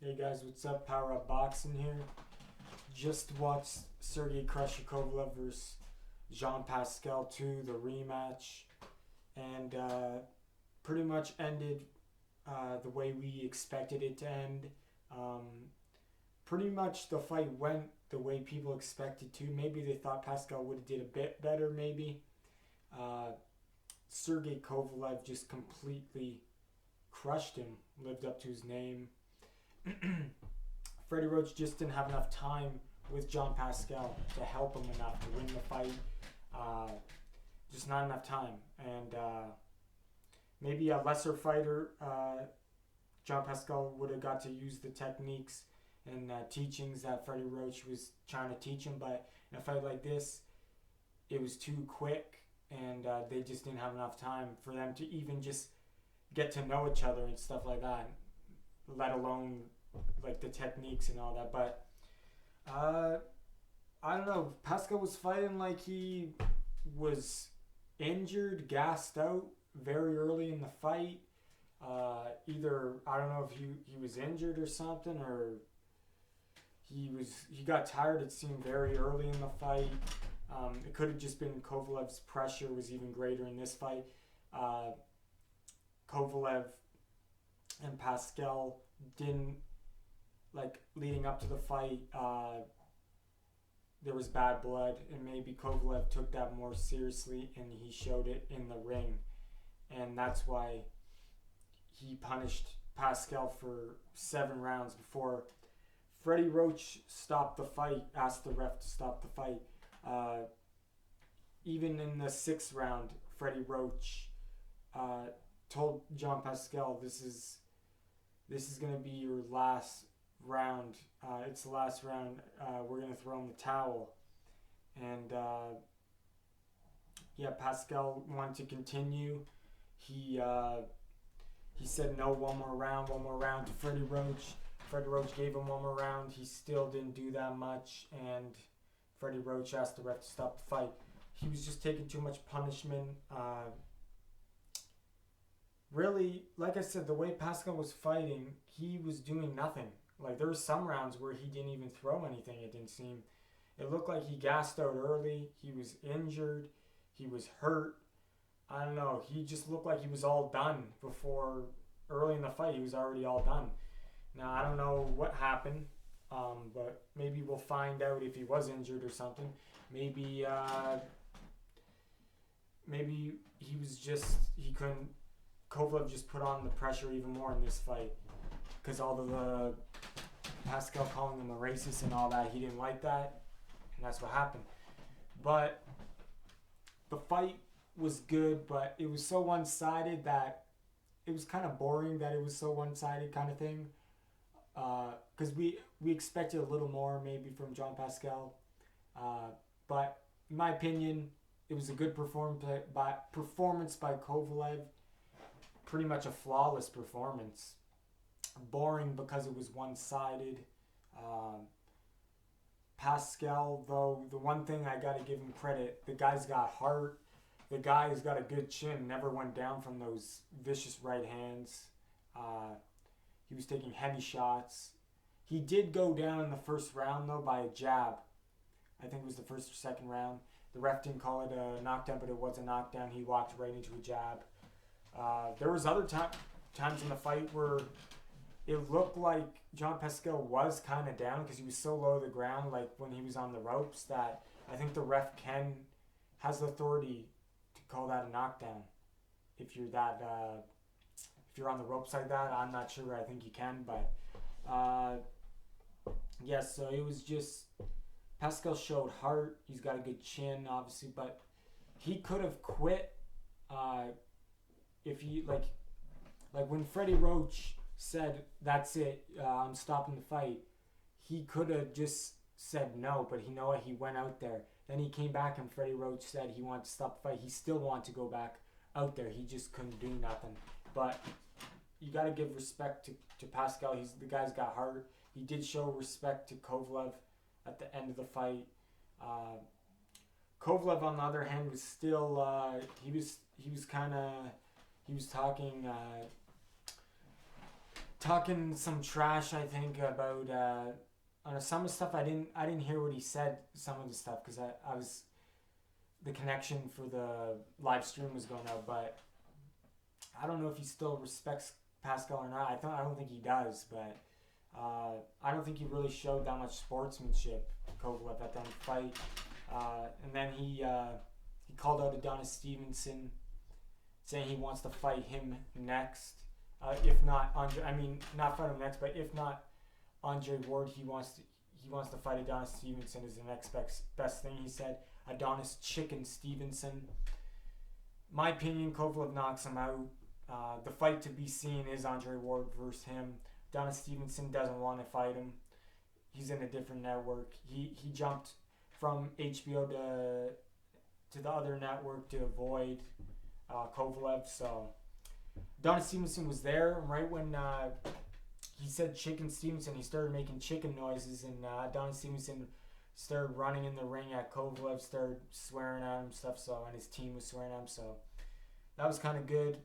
Hey guys, what's up? Power Up Boxing here. Just watched Sergey Kovalev versus Jean Pascal 2, the rematch, and pretty much ended the way we expected it to end. Um, Pretty much the fight went the way people expected to. Maybe they thought Pascal would have did a bit better. Maybe uh, Sergey Kovalev just completely crushed him, lived up to his name. Freddie Roach just didn't have enough time with John Pascal to help him enough to win the fight. Uh, just not enough time. And maybe a lesser fighter, John Pascal, would have got to use the techniques and teachings that Freddie Roach was trying to teach him. But in a fight like this, it was too quick, and they just didn't have enough time for them to even just get to know each other and stuff like that, let alone like the techniques and all that. But I don't know. Pascal was fighting like he was injured, gassed out very early in the fight. Either I don't know if he was injured or something, or he got tired. It seemed very early in the fight. It could have just been Kovalev's pressure was even greater in this fight. Kovalev and Pascal didn't like leading up to the fight. There was bad blood, and maybe Kovalev took that more seriously, and he showed it in the ring, and that's why he punished Pascal for 7 rounds before Freddie Roach stopped the fight, asked the ref to stop the fight. Even in the 6th round, Freddie Roach told John Pascal, "This is gonna be your last round. It's the last round. We're gonna throw in the towel." And yeah, Pascal wanted to continue. He said no, one more round to Freddie Roach. Freddie Roach gave him one more round. He still didn't do that much, and Freddie Roach asked the ref to stop the fight. He was just taking too much punishment. Really, like I said, the way Pascal was fighting, he was doing nothing. Like there were some rounds where he didn't even throw anything. It didn't seem. It looked like he gassed out early. He was injured. He was hurt. I don't know. He just looked like he was all done before early in the fight. He was already all done. Now I don't know what happened, but maybe we'll find out if he was injured or something. Maybe maybe he couldn't. Kovalev just put on the pressure even more in this fight because all the Pascal calling him a racist and all that, he didn't like that, and that's what happened. But the fight was good, but it was so one-sided that it was kind of boring that it was so one-sided kind of thing. Because we expected a little more maybe from John Pascal, but in my opinion, it was a good performance by Kovalev. Pretty much a flawless performance. Boring because it was one-sided. Pascal, though, the one thing I got to give him credit, the guy's got heart. The guy's got a good chin. Never went down from those vicious right hands. He was taking heavy shots. He did go down in the first round, though, by a jab. I think it was the first or second round. The ref didn't call it a knockdown, but it was a knockdown. He walked right into a jab. There was other times in the fight where it looked like John Pascal was kind of down because he was so low to the ground, like when he was on the ropes, that I think the ref has the authority to call that a knockdown. If you're on the ropes like that, I'm not sure. I think you can, but yeah. So it was just Pascal showed heart. He's got a good chin, obviously, but he could have quit. If he like when Freddie Roach said that's it, I'm stopping the fight, he could have just said no, but you know what, he went out there. Then he came back and Freddie Roach said he wanted to stop the fight. He still wanted to go back out there. He just couldn't do nothing. But you got to give respect to Pascal. The guy's got heart. He did show respect to Kovalev at the end of the fight. Kovalev, on the other hand, was still he was talking talking some trash. I think about on some of the stuff. I didn't hear what he said. Some of the stuff because I was the connection for the live stream was going out, but I don't know if he still respects Pascal or not. I don't think he does, but I don't think he really showed that much sportsmanship, Kovalev, at that fight. And then he called out Adonis Stevenson, saying he wants to fight him next. If not Andre, not fight him next, but if not Andre Ward, he wants to fight Adonis Stevenson is the next best thing. He said Adonis Chicken Stevenson. My opinion, Kovalev knocks him out. The fight to be seen is Andre Ward versus him. Adonis Stevenson doesn't want to fight him. He's in a different network. He jumped from HBO to the other network to avoid Kovalev. So Adonis Stevenson was there right when he said Chicken Stevenson. He started making chicken noises, and Adonis Stevenson started running in the ring at Kovalev, started swearing at him stuff. So and his team was swearing at him. So that was kind of good.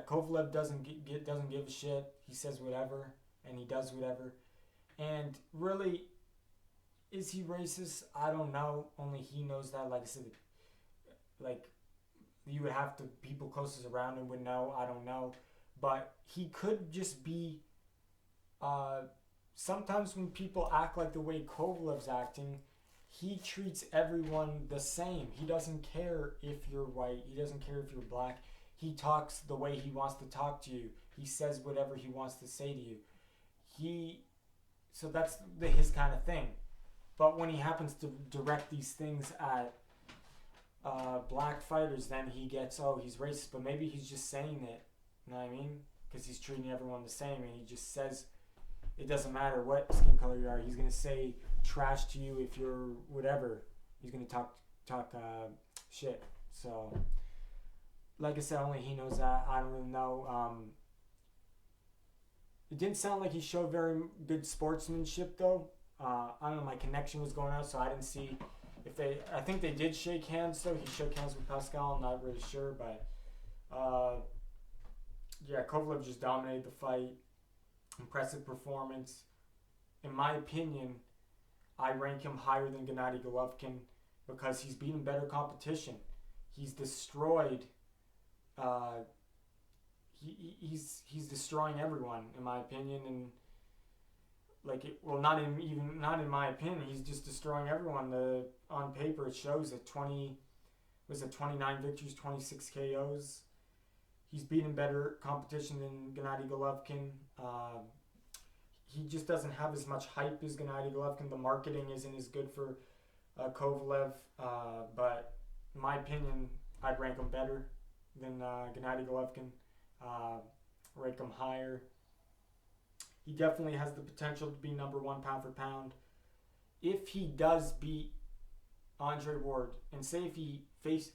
Kovalev doesn't give a shit. He says whatever, and he does whatever. And really, is he racist? I don't know. Only he knows that. Like I said, you would have to, people closest around him would know. I don't know. But he could just be, sometimes when people act like the way Kovalev's acting, he treats everyone the same. He doesn't care if you're white. He doesn't care if you're black. He talks the way he wants to talk to you. He says whatever he wants to say to you. So that's his kind of thing. But when he happens to direct these things at black fighters, then he gets, he's racist. But maybe he's just saying it. You know what I mean? Because he's treating everyone the same, and he just says it doesn't matter what skin color you are. He's gonna say trash to you if you're whatever. He's gonna talk shit. So, like I said, only he knows that. I don't really know. It didn't sound like he showed very good sportsmanship though. I don't know. My connection was going out, so I didn't see if they. I think they did shake hands though. He shook hands with Pascal. I'm not really sure, but Kovalev just dominated the fight. Impressive performance. In my opinion, I rank him higher than Gennady Golovkin because he's beaten better competition. He's destroyed. He's destroying everyone, in my opinion, and not in my opinion. He's just destroying everyone. On paper, it shows that 29 victories, 26 KOs. He's beaten better competition than Gennady Golovkin. He just doesn't have as much hype as Gennady Golovkin. The marketing isn't as good for Kovalev. But in my opinion, I'd rank him better than Gennady Golovkin. Rank him higher. He definitely has the potential to be number one pound for pound. If he does beat Andre Ward, and say if he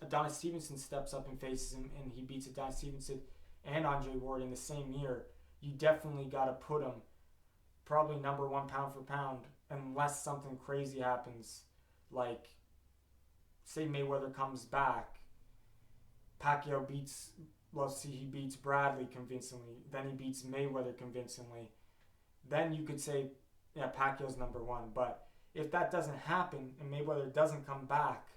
Adonis Stevenson steps up and faces him and he beats Adonis Stevenson and Andre Ward in the same year, you definitely got to put him probably number one pound for pound unless something crazy happens. Like, say Mayweather comes back, Pacquiao he beats Bradley convincingly, then he beats Mayweather convincingly. Then you could say, yeah, Pacquiao's number one. But if that doesn't happen and Mayweather doesn't come back,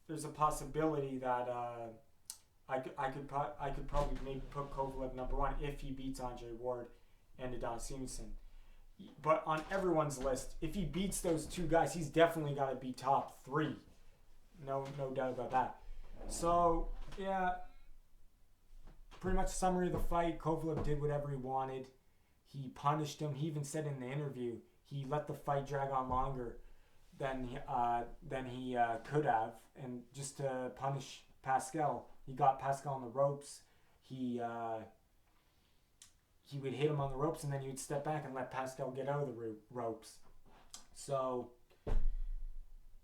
there's a possibility that I could probably maybe put Kovalev number one if he beats Andre Ward and Adonis Stevenson. But on everyone's list, if he beats those two guys, he's definitely got to be top three. No doubt about that. So yeah, pretty much summary of the fight. Kovalev did whatever he wanted. He punished him. He even said in the interview he let the fight drag on longer than he could have, and just to punish Pascal. He got Pascal on the ropes. He would hit him on the ropes, and then he would step back and let Pascal get out of the ropes. So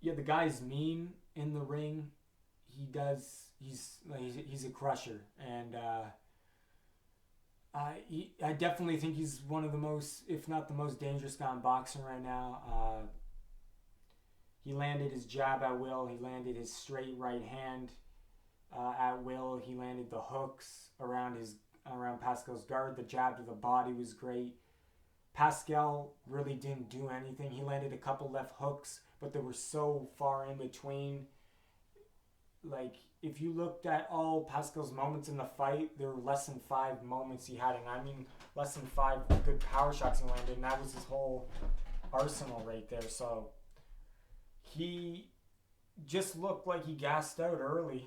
yeah, the guy's mean in the ring. He's a crusher, and I definitely think he's one of the most, if not the most dangerous guy in boxing right now. He landed his jab at will. He landed his straight right hand. at will. He landed the hooks around Pascal's guard. The jab to the body was great. Pascal really didn't do anything. He landed a couple left hooks, but they were so far in between. Like, if you looked at all Pascal's moments in the fight, there were less than 5 moments he had, and I mean less than 5 good power shots he landed, and that was his whole arsenal right there. So he just looked like he gassed out early,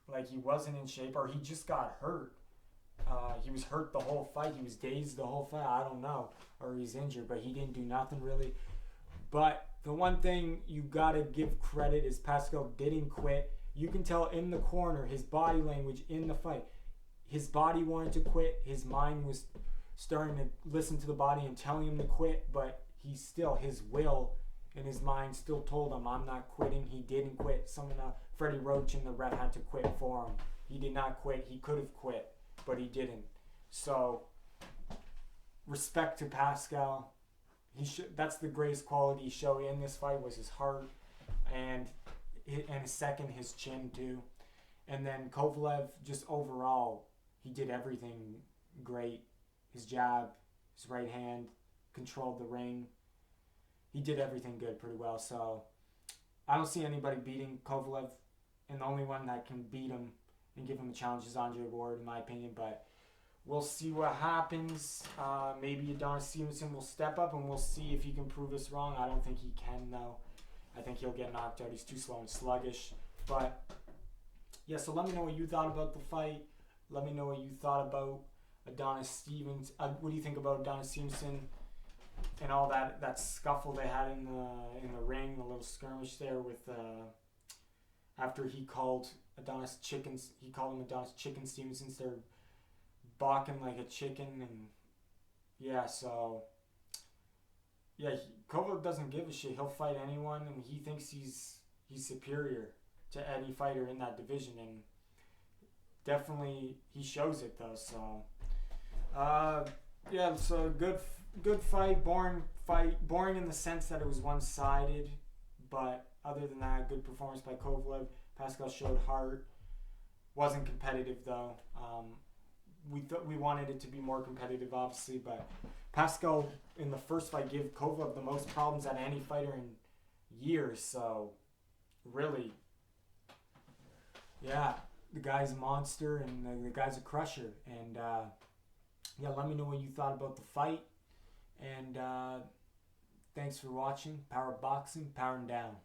like he wasn't in shape, or he just got hurt. He was hurt the whole fight. He was dazed the whole fight. I don't know. Or he's injured, but he didn't do nothing really. But the one thing you got to give credit is Pascal didn't quit. You can tell in the corner, his body language in the fight. His body wanted to quit. His mind was starting to listen to the body and telling him to quit, but his will and his mind still told him, I'm not quitting. He didn't quit. Freddie Roach and the ref had to quit for him. He did not quit. He could have quit, but he didn't. So, respect to Pascal. That's the greatest quality he showed in this fight was his heart, and second, his chin too. And then Kovalev, just overall, he did everything great. His jab, his right hand, controlled the ring. He did everything good pretty well. So I don't see anybody beating Kovalev, and the only one that can beat him and give him a challenge is Andre Ward, in my opinion. But we'll see what happens. Maybe Adonis Stevenson will step up, and we'll see if he can prove us wrong. I don't think he can, though. I think he'll get knocked out. He's too slow and sluggish. But, yeah, so let me know what you thought about the fight. Let me know what you thought about Adonis Stevenson. What do you think about Adonis Stevenson and all that scuffle they had in the ring, the little skirmish there with after he called him Adonis Chicken Stevenson. They're balking like a chicken, and yeah, so yeah, Kovalev doesn't give a shit. He'll fight anyone, and he thinks he's superior to any fighter in that division, and definitely he shows it though. So yeah, so good fight, boring in the sense that it was one-sided, but other than that, good performance by Kovalev. Pascal showed heart. Wasn't competitive though. We wanted it to be more competitive, obviously, but Pascal in the first fight gave Kovalev the most problems out of any fighter in years. So really, yeah, the guy's a monster, and the guy's a crusher. And yeah, let me know what you thought about the fight. And thanks for watching. Power Boxing, powering down.